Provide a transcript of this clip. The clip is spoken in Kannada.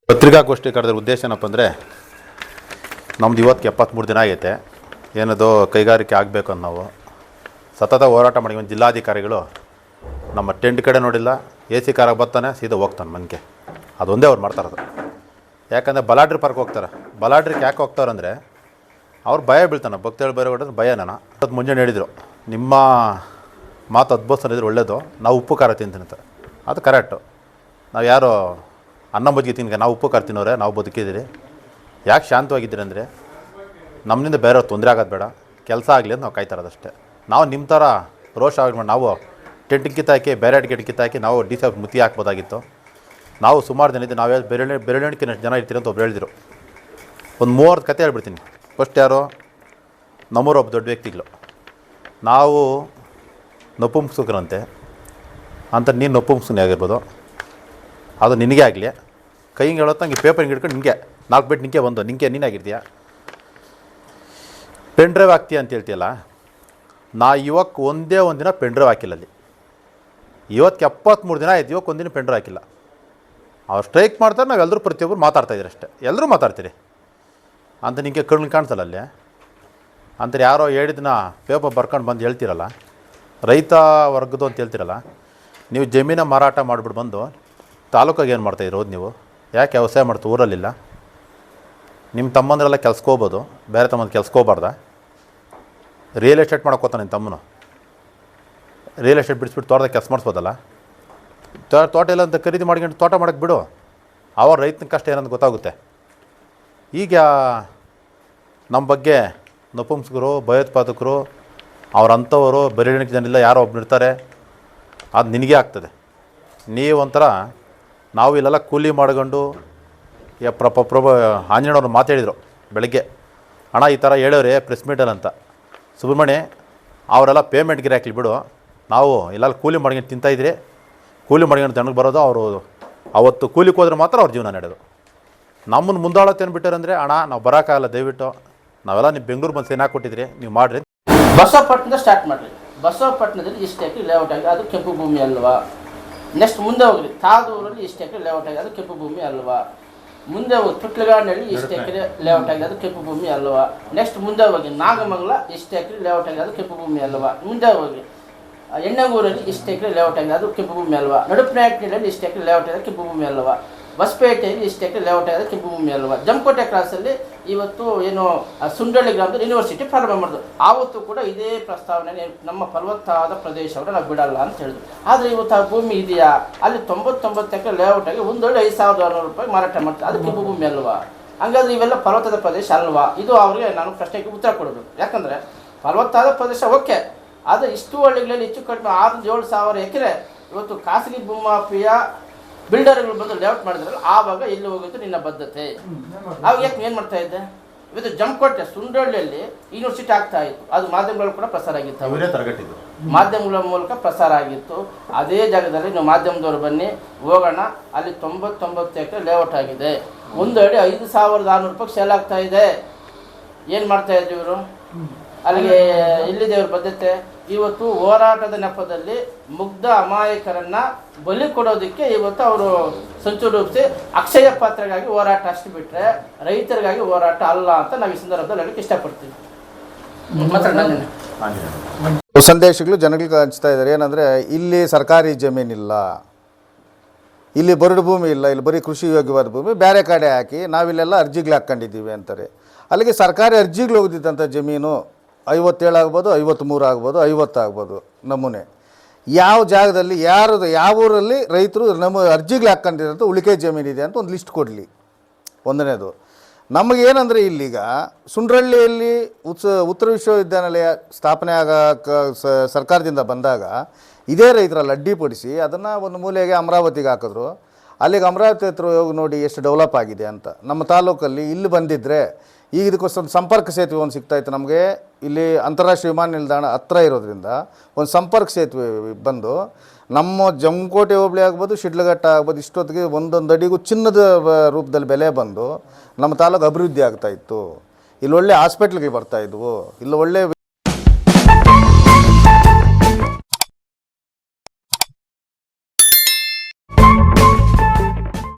ಪತ್ರಿಕಾಗೋಷ್ಠಿ ಕರೆದ್ರ ಉದ್ದೇಶ ಏನಪ್ಪ ಅಂದರೆ ನಮ್ದು ಇವತ್ತಿಗೆ 73 ದಿನ ಆಗೈತೆ. ಏನದು ಕೈಗಾರಿಕೆ ಆಗಬೇಕು ಅಂತ ನಾವು ಸತತ ಹೋರಾಟ ಮಾಡಿ ಒಂದು ಜಿಲ್ಲಾಧಿಕಾರಿಗಳು ನಮ್ಮ ಟೆಂಟ್ ಕಡೆ ನೋಡಿಲ್ಲ, AC ಕಾರಾಗಿ ಬರ್ತಾನೆ ಸೀದಾ ಹೋಗ್ತಾನೆ ಮನೆಗೆ. ಅದೊಂದೇ ಅವ್ರು ಮಾಡ್ತಾರದು. ಯಾಕಂದರೆ ಬಲಾಡ್ರಿ ಪಾರ್ಕ್ ಹೋಗ್ತಾರೆ. ಬಲಾಡ್ರಿಗೆ ಯಾಕೆ ಹೋಗ್ತಾರಂದರೆ ಅವ್ರು ಭಯ ಬೀಳ್ತಾನೆ. ಭಕ್ತೇಳಿ ಬೇರೆ ಹೊಡೆದ್ರೆ ಭಯ. ಅದು ಮುಂಜಾನೆ ಹೇಳಿದರು, ನಿಮ್ಮ ಮಾತು ಅದ್ಭುತನಿದ್ರೆ ಒಳ್ಳೆಯದು, ನಾವು ಉಪ್ಪು ಖಾರ ತಿಂತೀನಿ ಅಂತ. ಅದು ಕರೆಕ್ಟು. ನಾವು ಯಾರು ಅನ್ನ ಮಜ್ಜಿಗೆ ತಿನ್ಗೆ ನಾವು ಉಪ್ಪು ಖಾರ ತಿನ್ನೋರೆ, ನಾವು ಬದುಕಿದ್ದೀರಿ. ಯಾಕೆ ಶಾಂತವಾಗಿದ್ದೀರಿ ಅಂದರೆ ನಮ್ಮಿಂದ ಬೇರೆಯವ್ರು ತೊಂದರೆ ಆಗೋದು ಬೇಡ, ಕೆಲಸ ಆಗಲಿ ಅಂತ ನಾವು ಕಾಯ್ತಾರದಷ್ಟೇ. ನಾವು ನಿಮ್ಮ ಥರ ರೋಷ ಆಗಿ ನಾವು ಟೆಂಟ್ ಕಿತ್ತಾಕಿ ಬೇರೆ ಟಿಕೆಟ್ ಕಿತ್ತಾಕಿ ನಾವು DC ಮುತ್ತಿ ಹಾಕ್ಬೋದಾಗಿತ್ತು. ನಾವು ಸುಮಾರು ಜನ ಇದ್ದು ನಾವೇ ಬೆರಳಿಕೆನಷ್ಟು ಜನ ಇರ್ತೀರಿ ಅಂತ ಒಬ್ರು ಹೇಳಿದರು. ಒಂದು 30 ಕತೆ ಹೇಳ್ಬಿಡ್ತೀನಿ. ಫಸ್ಟ್ ಯಾರು, ನಮ್ಮೂರು ಒಬ್ಬ ದೊಡ್ಡ ವ್ಯಕ್ತಿಗಳು. ನಾವು ನಪುಂಸಕರಂತೆ ಅಂತ. ನೀನು ನಪುಂಸಕನೇ ಆಗಿರ್ಬೋದು, ಅದು ನಿನಗೆ ಆಗಲಿ. ಕೈ ಹಿಂಗೆ ಹೇಳೋತ್ತ ಹಂಗೆ ಪೇಪರ್ ಹಿಂಗೆ ಹಿಡ್ಕೊಂಡು ನಿನಗೆ 4 ಬಿಟ್ಟು ನಿಂಗೆ ಬಂದು ನೀನಾಗಿರ್ತೀಯ. ಪೆನ್ ಡ್ರೈವ್ ಹಾಕ್ತೀಯ ಅಂತ ಹೇಳ್ತೀಯಲ್ಲ. ನಾ ಇವಕ್ಕೆ ಒಂದೇ ದಿನ ಪೆನ್ ಡ್ರೈವ್ ಹಾಕಿಲ್ಲ ಅಲ್ಲಿ. ಇವತ್ತಿಗೆ 73 ದಿನ ಆಯ್ತು, ಇವಕ್ಕೆ ಒಂದಿನ ಪೆನ್ ಡ್ರೈವ್ ಹಾಕಿಲ್ಲ. ಅವ್ರು ಸ್ಟ್ರೈಕ್ ಮಾಡ್ತಾರೆ, ನಾವೆಲ್ಲರೂ ಪ್ರತಿಯೊಬ್ಬರು ಮಾತಾಡ್ತಾಯಿದ್ದೀರಿ ಅಷ್ಟೇ. ಎಲ್ಲರೂ ಮಾತಾಡ್ತೀರಿ ಅಂತ ನಿಮಗೆ ಕಣ್ಣು ಕಾಣಿಸಲ್ಲ ಅಲ್ಲಿ ಅಂತಾರೆ. ಯಾರೋ ಹೇಳಿದ್ನ ಪೇಪರ್ ಬರ್ಕೊಂಡು ಬಂದು ಹೇಳ್ತೀರಲ್ಲ, ರೈತ ವರ್ಗದ್ದು ಅಂತ ಹೇಳ್ತೀರಲ್ಲ. ನೀವು ಜಮೀನ ಮಾರಾಟ ಮಾಡಿಬಿಟ್ಟು ಬಂದು ತಾಲೂಕಾಗೆ ಏನು ಮಾಡ್ತಾಯಿರೋದು ನೀವು? ಯಾಕೆ ವ್ಯವಸಾಯ ಮಾಡ್ತಾ ಊರಲ್ಲಿಲ್ಲ? ನಿಮ್ಮ ತಮ್ಮಂದ್ರೆಲ್ಲ ಕೆಲ್ಸಕ್ಕೆ ಬೇರೆ ತಮ್ಮಂದು ಕೆಲ್ಸಕ್ಕೆ ಹೋಗ್ಬಾರ್ದ? ರಿಯಲ್ ಎಸ್ಟೇಟ್ ಮಾಡೋಕ್ಕೋತಾನೆ ನಿಮ್ಮ ತಮ್ಮನು. ರಿಯಲ್ ಎಸ್ಟೇಟ್ ಬಿಡಿಸ್ಬಿಟ್ಟು ತೋಟದಾಗ ಕೆಲಸ ಮಾಡಿಸ್ಬೋದಲ್ಲ. ತೋಟ ಎಲ್ಲ ಅಂತ ಖರೀದಿ ಮಾಡ್ಕೊಂಡು ತೋಟ ಮಾಡೋಕ್ಕೆ ಬಿಡು. ಅವ್ರ ರೈತನ ಕಷ್ಟ ಏನಂತ ಗೊತ್ತಾಗುತ್ತೆ. ಈಗ ನಮ್ಮ ಬಗ್ಗೆ ನಪುಂಸಕರು, ಭಯೋತ್ಪಾದಕರು, ಅವ್ರಂಥವರು ಬೆರಳಿಕೆ ಜನಿಲ್ಲ ಯಾರೋ ಒಬ್ರು ಇರ್ತಾರೆ. ಅದು ನಿನಗೆ ಆಗ್ತದೆ. ನೀವೊಂಥರ ನಾವು ಇಲ್ಲೆಲ್ಲ ಕೂಲಿ ಮಾಡ್ಕೊಂಡು ಪ್ರಭು ಆಂಜನೇಯವ್ರು ಮಾತಾಡಿದರು ಬೆಳಗ್ಗೆ, ಅಣ್ಣ ಈ ಥರ ಹೇಳೋರೆ ಪ್ರೆಸ್ ಮೀಟಲ್ಲಿ ಅಂತ. ಸುಬ್ರಹ್ಮಣ್ಯ ಅವರೆಲ್ಲ ಪೇಮೆಂಟ್ ಗಿರಾಕಿ ಬಿಡು, ನಾವು ಇಲ್ಲೆಲ್ಲ ಕೂಲಿ ಮಾಡ್ಕೊಂಡು ತಿಂತಾಯಿದ್ರಿ. ಕೂಲಿ ಮಾಡ್ಕೊಂಡು ಜನಕ್ಕೆ ಬರೋದು. ಅವರು ಅವತ್ತು ಕೂಲಿಗೆ ಹೋದ್ರೆ ಮಾತ್ರ ಅವ್ರ ಜೀವನ ನಡೆಯೋದು. ನಮ್ಮನ್ನು ಮುಂದಾಳತ್ತೆ ಅಂದ್ಬಿಟ್ಟಾರಂದರೆ, ಅಣ್ಣ ನಾವು ಬರೋಕ್ಕಾಗಲ್ಲ, ದಯವಿಟ್ಟು ನಾವೆಲ್ಲ ನೀವು ಬೆಂಗಳೂರು ಬಂದು ಸೇನೆ ಹಾಕ್ಕೊಟ್ಟಿದ್ರಿ, ನೀವು ಮಾಡಿರಿ. ಬಸವಪಟ್ಟಣದ ಸ್ಟಾರ್ಟ್ ಮಾಡಿರಿ. ಬಸವಪಟ್ಟಣದಲ್ಲಿ ಇಷ್ಟು ಎಕರೆ ಲೇಔಟ್ ಆಗಿ ಅದು ಕೆಂಪು ಭೂಮಿ ಅಲ್ವಾ? ನೆಕ್ಸ್ಟ್ ಮುಂದೆ ಹೋಗ್ರಿ, ತಾದೂರಲ್ಲಿ ಇಷ್ಟು ಎಕರೆ ಲೇಔಟ್ ಆಗಿ ಅದು ಕೆಂಪು ಭೂಮಿ ಅಲ್ವಾ? ಮುಂದೆ ಹೋಗಿ ತುಟ್ಲಗಾಡಿನಲ್ಲಿ ಇಷ್ಟು ಎಕರೆ ಲೇಔಟ್ ಆಗಿ ಅದು ಕೆಂಪು ಭೂಮಿ ಅಲ್ವಾ? ನೆಕ್ಸ್ಟ್ ಮುಂದೆ ಹೋಗಿ ನಾಗಮಂಗಲ ಇಷ್ಟು ಎಕರೆ ಲೇಔಟ್ ಆಗಿ ಅದು ಕೆಂಪು ಭೂಮಿ ಅಲ್ವಾ? ಮುಂದೆ ಹೋಗಿ ಎಣ್ಣಂಗೂರಲ್ಲಿ ಇಷ್ಟು ಎಕರೆ ಲೇಔಟ್ ಆಗಿದೆ ಅದು ಕೆಂಪು ಭೂಮಿ ಅಲ್ವಾ? ನಡುಪನಾಯಕನಲ್ಲಿ ಇಷ್ಟು ಎಕರೆ ಲೇಔಟ್ ಆಗಿದೆ ಕೆಂಪು ಭೂಮಿ ಅಲ್ವಾ? ಹೊಸಪೇಟೆಯಲ್ಲಿ ಇಷ್ಟು ಎಕರೆ ಲೇಔಟ್ ಆಗಿದೆ ಕೆಂಪು ಭೂಮಿ ಅಲ್ವಾ? ಜಮಕೋಟೆ ಕ್ರಾಸಲ್ಲಿ ಇವತ್ತು ಏನು ಸುಂಡಳ್ಳಿ ಗ್ರಾಮದಲ್ಲಿ ಯೂನಿವರ್ಸಿಟಿ ಪ್ರಾರಂಭ ಮಾಡಿದ್ರು. ಆವತ್ತು ಕೂಡ ಇದೇ ಪ್ರಸ್ತಾವನೆ, ನಮ್ಮ ಫಲವತ್ತಾದ ಪ್ರದೇಶವನ್ನು ನಾವು ಬಿಡಲ್ಲ ಅಂತ ಹೇಳಿದ್ರು. ಆದರೆ ಇವತ್ತು ಆ ಭೂಮಿ ಇದೆಯಾ? ಅಲ್ಲಿ 99 ಎಕರೆ ಲೇಔಟ್ ಆಗಿ ಒಂದೊಳ್ಳೆ 5,600 ರೂಪಾಯಿ ಮಾರಾಟ ಮಾಡ್ತಾರೆ. ಅದು ಕೆಂಪು ಭೂಮಿ ಅಲ್ವಾ? ಹಂಗಾದ್ರೆ ಇವೆಲ್ಲ ಫಲವತ್ತಾದ ಪ್ರದೇಶ ಅಲ್ವಾ? ಇದು ಅವರಿಗೆ ನಾನು ಪ್ರಶ್ನೆಗೆ ಉತ್ತರ ಕೊಡಬೇಕು. ಯಾಕಂದರೆ ಫಲವತ್ತಾದ ಪ್ರದೇಶ ಓಕೆ, ಆದರೆ ಇಷ್ಟು ಹಳ್ಳಿಗಳಲ್ಲಿ ಹೆಚ್ಚು ಕಡಿಮೆ 6-7 ಸಾವಿರ ಎಕರೆ ಇವತ್ತು ಖಾಸಗಿ ಭೂಮಾಫಿಯಾ ಬಿಲ್ಡರ್ಗಳು ಬಂದು ಲೇಔಟ್ ಮಾಡಿದ್ರಲ್ಲ, ಆವಾಗ ಎಲ್ಲಿ ಹೋಗಿತ್ತು ನಿನ್ನ ಬದ್ಧತೆ? ಆವಾಗ ಯಾಕೆ ಏನು ಮಾಡ್ತಾ ಇದ್ದೆ? ಇವತ್ತು ಜಮಕೋಟೆ ಸುಂಡಳ್ಳಿಯಲ್ಲಿ ಯೂನಿವರ್ಸಿಟಿ ಆಗ್ತಾ ಇತ್ತು. ಅದು ಮಾಧ್ಯಮಗಳು ಕೂಡ ಪ್ರಸಾರ ಆಗಿತ್ತು, ಮಾಧ್ಯಮಗಳ ಮೂಲಕ ಪ್ರಸಾರ ಆಗಿತ್ತು. ಅದೇ ಜಾಗದಲ್ಲಿ ನೀವು ಮಾಧ್ಯಮದವರು ಬನ್ನಿ ಹೋಗೋಣ, ಅಲ್ಲಿ 99 ಎಕರೆ ಲೇಔಟ್ ಆಗಿದೆ. ಒಂದು ಅಡಿ 5,600 ರೂಪಾಯಿ ಸೇಲ್ ಆಗ್ತಾ ಇದೆ. ಏನು ಮಾಡ್ತಾ ಇದ್ರು ಇವರು? ಅಲ್ಲಿಗೆ ಎಲ್ಲಿದೆ ಇವ್ರ ಬದ್ಧತೆ? ಇವತ್ತು ಹೋರಾಟದ ನೆಪದಲ್ಲಿ ಮುಗ್ಧ ಅಮಾಯಕರನ್ನ ಬಲಿ ಕೊಡೋದಕ್ಕೆ ಇವತ್ತು ಅವರು ಸಂಚು ರೂಪಿಸಿ ಅಕ್ಷಯ ಪಾತ್ರಗಾಗಿ ಹೋರಾಟ ಅಷ್ಟು ಬಿಟ್ಟರೆ ರೈತರಿಗಾಗಿ ಹೋರಾಟ ಅಲ್ಲ ಅಂತ ನಾವು ಈ ಸಂದರ್ಭದಲ್ಲಿ ಹೇಳಕ್ಕೆ ಇಷ್ಟಪಡ್ತೀವಿ. ಸಂದೇಶಗಳು ಜನಗಳಿಗೆ ಹಂಚ್ತಾ ಇದ್ದಾರೆ. ಏನಂದರೆ ಇಲ್ಲಿ ಸರ್ಕಾರಿ ಜಮೀನಿಲ್ಲ, ಇಲ್ಲಿ ಬರಡು ಭೂಮಿ ಇಲ್ಲ, ಇಲ್ಲಿ ಬರೀ ಕೃಷಿ ಯೋಗ್ಯವಾದ ಭೂಮಿ ಬೇರೆ ಕಡೆ ಹಾಕಿ ನಾವಿಲ್ಲೆಲ್ಲ ಅರ್ಜಿಗಳು ಹಾಕ್ಕೊಂಡಿದ್ದೀವಿ ಅಂತಾರೆ. ಅಲ್ಲಿಗೆ ಸರ್ಕಾರಿ ಅರ್ಜಿಗಳು ಹೋಗಿದ್ದಂಥ ಜಮೀನು 57 ಆಗ್ಬೋದು, 53 ಆಗ್ಬೋದು, 50 ಆಗ್ಬೋದು ನಮೂನೆ. ಯಾವ ಜಾಗದಲ್ಲಿ ಯಾವ ಊರಲ್ಲಿ ರೈತರು ನಮ್ಮ ಅರ್ಜಿಗಳು ಹಾಕ್ಕೊಂಡಿರೋಂಥ ಉಳಿಕೆ ಜಮೀನಿದೆ ಅಂತ ಒಂದು ಲಿಸ್ಟ್ ಕೊಡಲಿ. ಒಂದನೇದು. ನಮಗೇನಂದರೆ ಇಲ್ಲೀಗ ಸುಂಡ್ರಳ್ಳಿಯಲ್ಲಿ ಉತ್ತರ ವಿಶ್ವವಿದ್ಯಾನಿಲಯ ಸ್ಥಾಪನೆ ಸರ್ಕಾರದಿಂದ ಬಂದಾಗ ಇದೇ ರೈತರಲ್ಲಿ ಅಡ್ಡಿಪಡಿಸಿ ಅದನ್ನು ಒಂದು ಮೂಲೆಗೆ ಅಮರಾವತಿಗೆ ಹಾಕಿದ್ರು. ಅಲ್ಲಿಗೆ ಅಮರಾವತಿ ಹತ್ರ ಹೋಗಿ ನೋಡಿ ಎಷ್ಟು ಡೆವಲಪ್ ಆಗಿದೆ ಅಂತ. ನಮ್ಮ ತಾಲೂಕಲ್ಲಿ ಇಲ್ಲಿ ಬಂದಿದ್ದರೆ ಈಗ ಇದಕ್ಕೋಸ್ಕರ ಸಂಪರ್ಕ ಸೇತುವೆ ಒಂದು ಸಿಗ್ತಾಯಿತ್ತು ನಮಗೆ. ಇಲ್ಲಿ ಅಂತಾರಾಷ್ಟ್ರೀಯ ವಿಮಾನ ನಿಲ್ದಾಣ ಹತ್ರ ಇರೋದ್ರಿಂದ ಒಂದು ಸಂಪರ್ಕ ಸೇತುವೆ ಬಂದು ನಮ್ಮ ಜಮಕೋಟೆ ಹೋಬಳಿ ಆಗ್ಬೋದು, ಶಿಡ್ಲಘಟ್ಟ ಆಗ್ಬೋದು, ಇಷ್ಟೊತ್ತಿಗೆ ಒಂದೊಂದು ಅಡಿಗೂ ಚಿನ್ನದ ರೂಪದಲ್ಲಿ ಬೆಲೆ ಬಂದು ನಮ್ಮ ತಾಲೂಕು ಅಭಿವೃದ್ಧಿ ಆಗ್ತಾಯಿತ್ತು. ಇಲ್ಲಿ ಒಳ್ಳೆ ಹಾಸ್ಪಿಟ್ಲ್ಗೆ ಬರ್ತಾಯಿದ್ವು, ಇಲ್ಲಿ ಒಳ್ಳೆ